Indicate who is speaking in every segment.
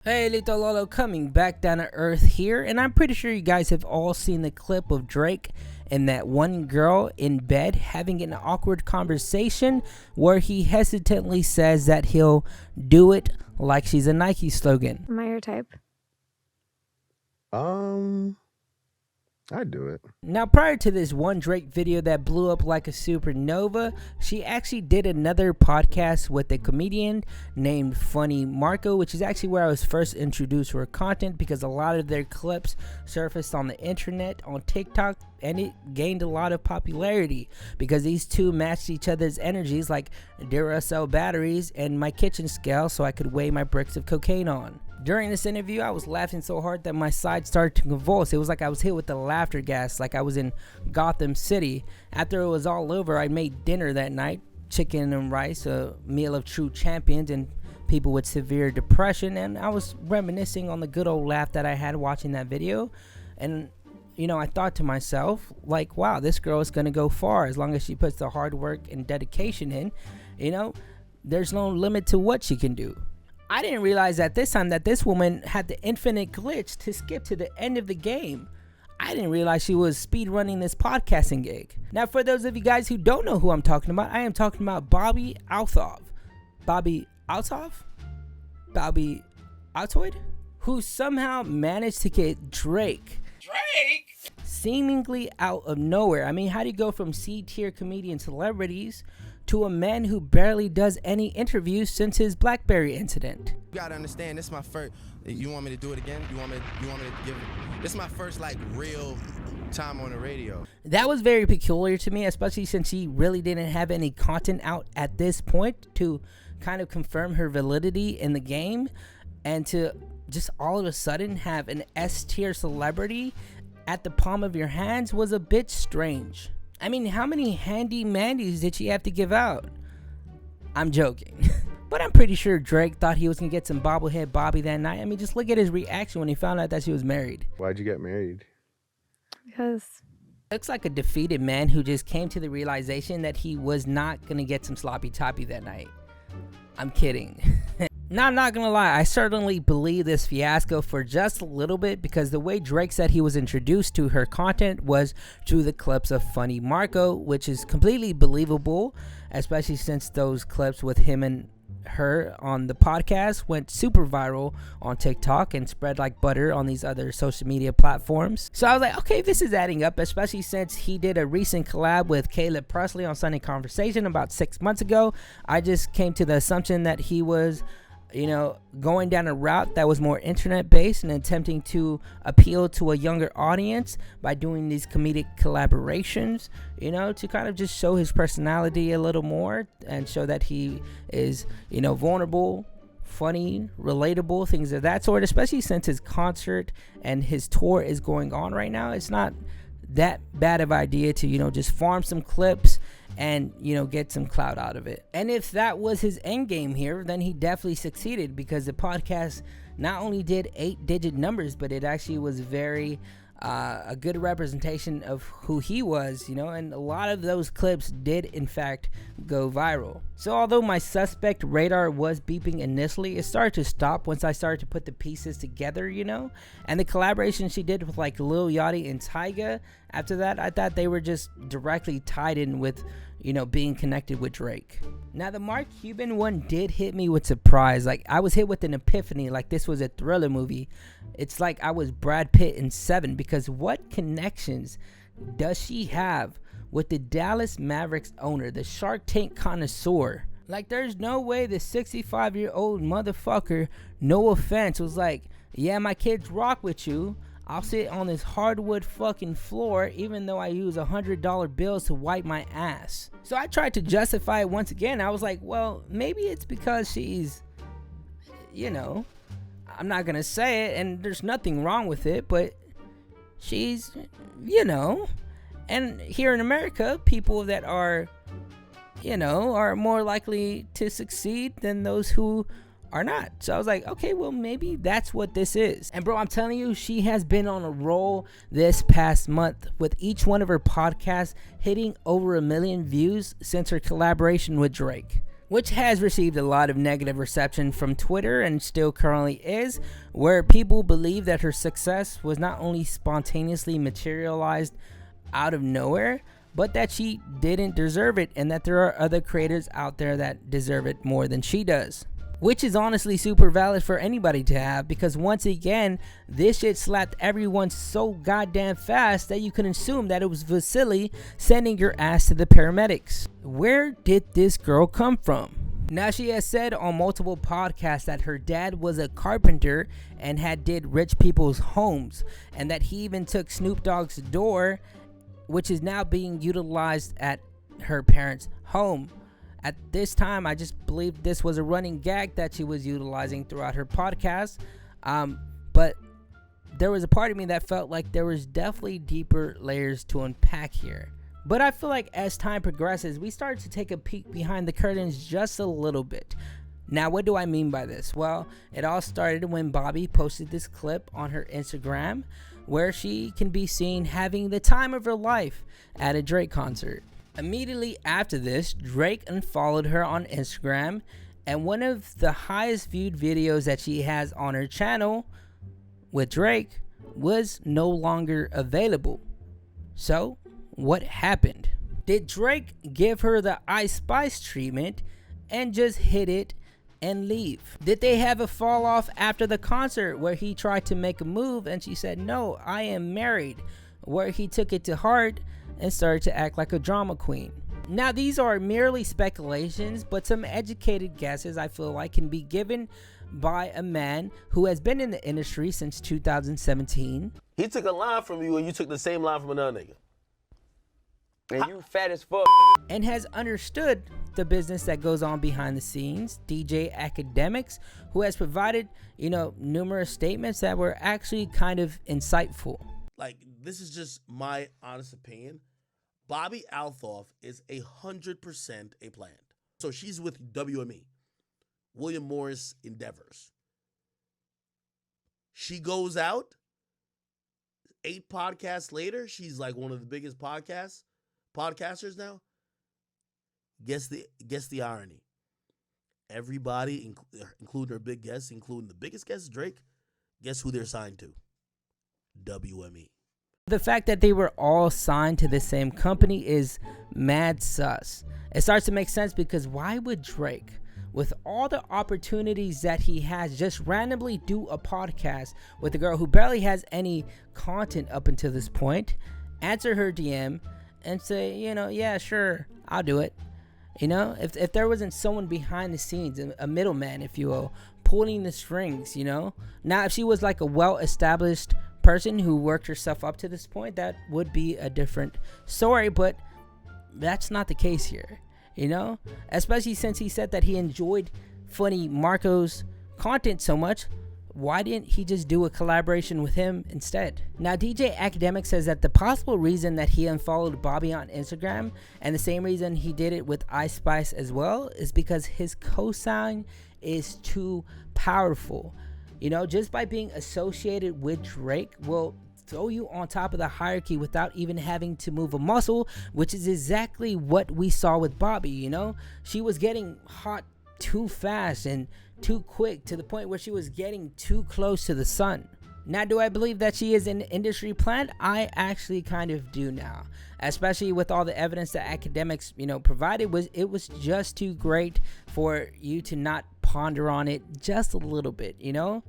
Speaker 1: Hey, Little Lolo, coming back down to earth here, and I'm pretty sure you guys have all seen the clip of Drake and that one girl in bed having an awkward conversation where he hesitantly says that he'll do it like she's a Nike slogan.
Speaker 2: Am I your type?
Speaker 3: I'd do it.
Speaker 1: Now, prior to this one Drake video that blew up like a supernova, she actually did another podcast with a comedian named Funny Marco, which is actually where I was first introduced to her content because a lot of their clips surfaced on the internet, on TikTok, and it gained a lot of popularity because these two matched each other's energies like Duracell batteries and my kitchen scale so I could weigh my bricks of cocaine on. During this interview, I was laughing so hard that my side started to convulse. It was like I was hit with the laughter gas, like I was in Gotham City. After it was all over, I made dinner that night, chicken and rice, a meal of true champions and people with severe depression, and I was reminiscing on the good old laugh that I had watching that video. And I thought to myself, like, wow, this girl is gonna go far as long as she puts the hard work and dedication in. There's no limit to what she can do. I didn't realize at this time that this woman had the infinite glitch to skip to the end of the game. I didn't realize she was speedrunning this podcasting gig. Now, for those of you guys who don't know who I'm talking about, I am talking about Bobbi Althoff. Bobbi Althoff? Bobbi Altoid? Who somehow managed to get Drake seemingly out of nowhere. I mean, how do you go from C-tier comedian celebrities to a man who barely does any interviews since his BlackBerry incident?
Speaker 4: You gotta understand, this is my first. You want me to do it again? You want me to give it? This is my first real time on the radio.
Speaker 1: That was very peculiar to me, especially since he really didn't have any content out at this point to kind of confirm her validity in the game, and to just all of a sudden have an S-tier celebrity at the palm of your hands was a bit strange. I mean, how many handy mandies did she have to give out? I'm joking. But I'm pretty sure Drake thought he was going to get some bobblehead Bobbi that night. I mean, just look at his reaction when he found out that she was married.
Speaker 3: Why'd you get married?
Speaker 2: Because
Speaker 1: Looks like a defeated man who just came to the realization that he was not going to get some sloppy toppy that night. I'm kidding. Now, I'm not gonna lie, I certainly believe this fiasco for just a little bit because the way Drake said he was introduced to her content was through the clips of Funny Marco, which is completely believable, especially since those clips with him and her on the podcast went super viral on TikTok and spread like butter on these other social media platforms. So I was like, okay, this is adding up, especially since he did a recent collab with Caleb Presley on Sunday Conversation about 6 months ago. I just came to the assumption that he was going down a route that was more internet based and attempting to appeal to a younger audience by doing these comedic collaborations, to kind of just show his personality a little more and show that he is, vulnerable, funny, relatable, things of that sort, especially since his concert and his tour is going on right now. It's not that bad of an idea to, just farm some clips and get some clout out of it. And if that was his end game here, then he definitely succeeded because the podcast not only did 8-digit numbers, but it actually was very a good representation of who he was, and a lot of those clips did in fact go viral. So although my suspect radar was beeping initially, it started to stop once I started to put the pieces together, and the collaboration she did with Lil Yachty and Tyga, after that I thought they were just directly tied in with being connected with Drake. Now, the Mark Cuban one did hit me with surprise. I was hit with an epiphany, like this was a thriller movie. It's like I was Brad Pitt in Seven, because what connections does she have with the Dallas Mavericks owner, the Shark Tank connoisseur? There's no way the 65-year-old motherfucker, no offense, was like, yeah, my kids rock with you. I'll sit on this hardwood fucking floor even though I use $100 bills to wipe my ass. So I tried to justify it once again. I was like, well, maybe it's because she's, I'm not going to say it and there's nothing wrong with it, but she's, and here in America, people that are, are more likely to succeed than those who are not. So I was like, okay, well, maybe that's what this is. And bro, I'm telling you, she has been on a roll this past month with each one of her podcasts hitting over 1 million views since her collaboration with Drake. which has received a lot of negative reception from Twitter and still currently is, where people believe that her success was not only spontaneously materialized out of nowhere, but that she didn't deserve it, and that there are other creators out there that deserve it more than she does. Which is honestly super valid for anybody to have, because once again, this shit slapped everyone so goddamn fast that you can assume that it was Vasily sending your ass to the paramedics. Where did this girl come from? Now, she has said on multiple podcasts that her dad was a carpenter and had did rich people's homes, and that he even took Snoop Dogg's door, which is now being utilized at her parents' home. At this time, I just believe this was a running gag that she was utilizing throughout her podcast. But there was a part of me that felt like there was definitely deeper layers to unpack here. But I feel like as time progresses, we start to take a peek behind the curtains just a little bit. Now, what do I mean by this? Well, it all started when Bobbi posted this clip on her Instagram where she can be seen having the time of her life at a Drake concert. Immediately after this, Drake unfollowed her on Instagram, and one of the highest viewed videos that she has on her channel with Drake was no longer available. So, what happened? Did Drake give her the Ice Spice treatment and just hit it and leave? Did they have a fall off after the concert where he tried to make a move and she said, "No, I am married," where he took it to heart and started to act like a drama queen? Now, these are merely speculations, but some educated guesses I feel like can be given by a man who has been in the industry since 2017.
Speaker 2: He took a line from you and you took the same line from another nigga.
Speaker 3: And you fat as fuck.
Speaker 1: And has understood the business that goes on behind the scenes. DJ Academics, who has provided, numerous statements that were actually kind of insightful.
Speaker 2: Like, this is just my honest opinion. Bobbi Althoff is 100% a plant. So she's with WME, William Morris Endeavors. She goes out 8 podcasts later. She's like one of the biggest podcasters now. Guess the irony. Everybody, including her big guests, including the biggest guest, Drake, guess who they're signed to? WME.
Speaker 1: The fact that they were all signed to the same company is mad sus. It starts to make sense, because why would Drake, with all the opportunities that he has, just randomly do a podcast with a girl who barely has any content up until this point, answer her DM and say, yeah, sure, I'll do it? If there wasn't someone behind the scenes, a middleman, if you will, pulling the strings, Now, if she was like a well-established person who worked herself up to this point, that would be a different story, but that's not the case here, especially since he said that he enjoyed Funny Marco's content so much. Why didn't he just do a collaboration with him instead? Now, DJ Academic says that the possible reason that he unfollowed Bobbi on Instagram, and the same reason he did it with Ice Spice as well, is because his cosign is too powerful. Just by being associated with Drake will throw you on top of the hierarchy without even having to move a muscle, which is exactly what we saw with Bobbi. She was getting hot too fast and too quick, to the point where she was getting too close to the sun. Now, do I believe that she is an industry plant? I actually kind of do now, especially with all the evidence that Academics, provided. It was just too great for you to not ponder on it just a little bit,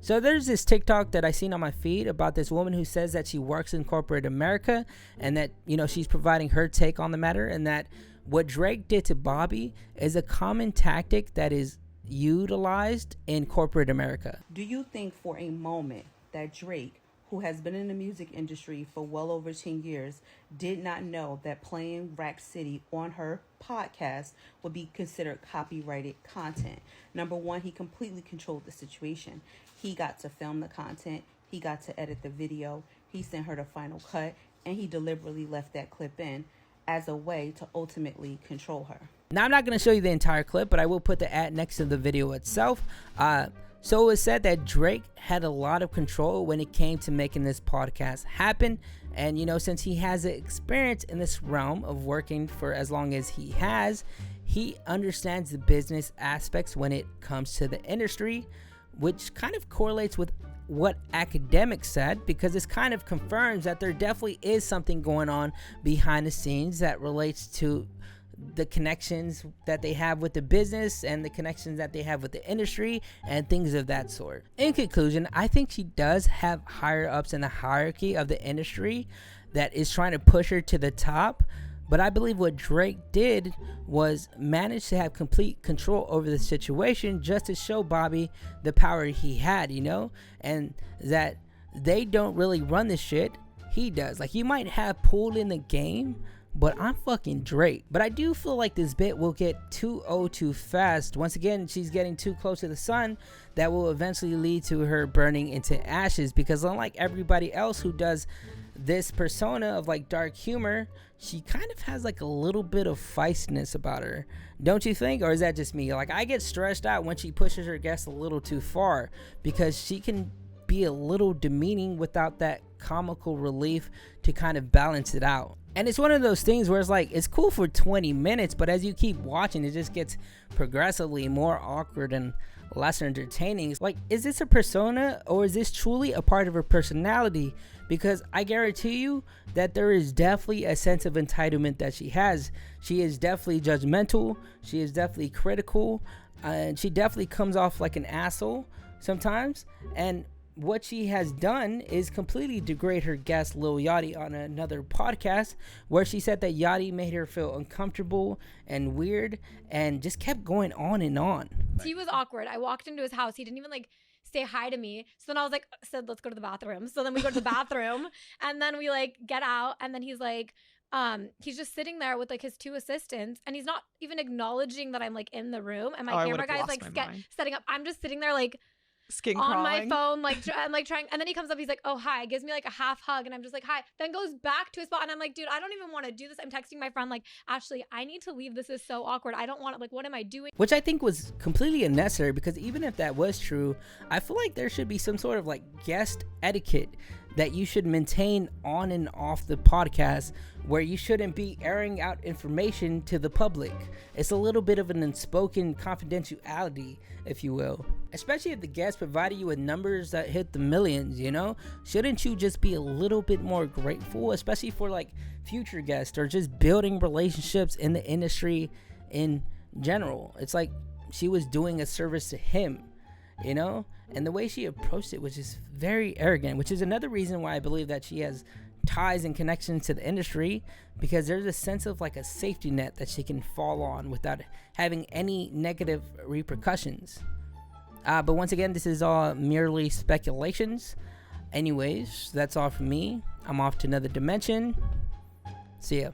Speaker 1: So there's this TikTok that I seen on my feed about this woman who says that she works in corporate America, and that, she's providing her take on the matter, and that what Drake did to Bobbi is a common tactic that is utilized in corporate America.
Speaker 5: Do you think for a moment that Drake, who has been in the music industry for well over 10 years, did not know that playing Rack City on her podcast would be considered copyrighted content? Number one, he completely controlled the situation. He got to film the content. He got to edit the video. He sent her the final cut, and he deliberately left that clip in as a way to ultimately control her.
Speaker 1: Now, I'm not going to show you the entire clip, but I will put the ad next to the video itself. So it was said that Drake had a lot of control when it came to making this podcast happen. And, since he has experience in this realm of working for as long as he has, he understands the business aspects when it comes to the industry, which kind of correlates with what academics said, because this kind of confirms that there definitely is something going on behind the scenes that relates to the connections that they have with the business and the connections that they have with the industry and things of that sort. In conclusion, I think she does have higher ups in the hierarchy of the industry that is trying to push her to the top. But I believe what Drake did was manage to have complete control over the situation just to show Bobbi the power he had, you know, and that they don't really run this shit. He does. Like, you might have pulled in the game, but I'm fucking Drake. But I do feel like this bit will get too old too fast. Once again, she's getting too close to the sun. That will eventually lead to her burning into ashes, because unlike everybody else who does this persona of like dark humor, she kind of has like a little bit of feistiness about her, don't you think? Or is that just me? Like, I get stressed out when she pushes her guests a little too far, because she can be a little demeaning without that comical relief to kind of balance it out. And it's one of those things where it's like, it's cool for 20 minutes, but as you keep watching, it just gets progressively more awkward and less entertaining. Like, is this a persona, or is this truly a part of her personality? Because I guarantee you that there is definitely a sense of entitlement that she has. She is definitely judgmental. She is definitely critical. And she definitely comes off like an asshole sometimes. And what she has done is completely degrade her guest Lil Yachty on another podcast, where she said that Yachty made her feel uncomfortable and weird, and just kept going on and on.
Speaker 6: He was awkward. I walked into his house. He didn't even like say hi to me. So then I was like, said, let's go to the bathroom. So then we go to the bathroom, and then we like get out, and then he's like, he's just sitting there with like his two assistants, and he's not even acknowledging that I'm like in the room, and my camera guy's like setting up. I'm just sitting there like
Speaker 7: skin
Speaker 6: on
Speaker 7: crawling.
Speaker 6: my phone, like I'm like trying, and then he comes up, he's like, oh hi, gives me like a half hug, and I'm just like, hi, then goes back to his spot, and I'm like, dude, I don't even want to do this. I'm texting my friend like, Ashley, I need to leave, this is so awkward, I don't want to, like, what am I doing?
Speaker 1: Which I think was completely unnecessary, because even if that was true, I feel like there should be some sort of like guest etiquette that you should maintain on and off the podcast, where you shouldn't be airing out information to the public. It's a little bit of an unspoken confidentiality, if you will. Especially if the guest provided you with numbers that hit the millions, you know? Shouldn't you just be a little bit more grateful, especially for like future guests, or just building relationships in the industry in general? It's like she was doing a service to him, you know? And the way she approached it was just very arrogant, which is another reason why I believe that she has ties and connections to the industry, because there's a sense of like a safety net that she can fall on without having any negative repercussions. But once again, this is all merely speculations. Anyways, that's all from me. I'm off to another dimension. See ya.